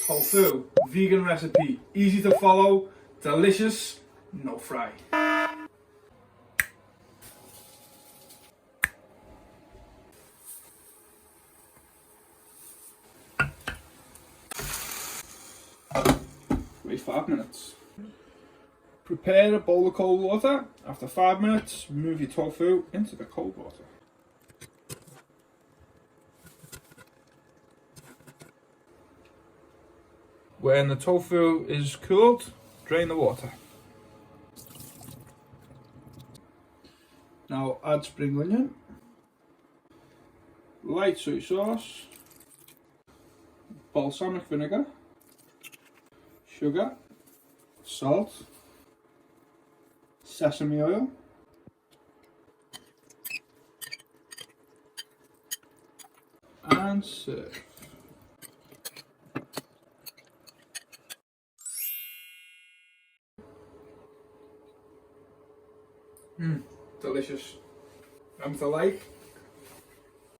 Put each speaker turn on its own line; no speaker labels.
Tofu, vegan recipe, easy to follow, delicious, no fry. Wait 5 minutes. Prepare a bowl of cold water. After 5 minutes, move your tofu into the cold water. When the tofu is cooled, drain the water. Now add spring onion, light soy sauce, balsamic vinegar, sugar, salt, sesame oil, and serve. Delicious. Remember to like,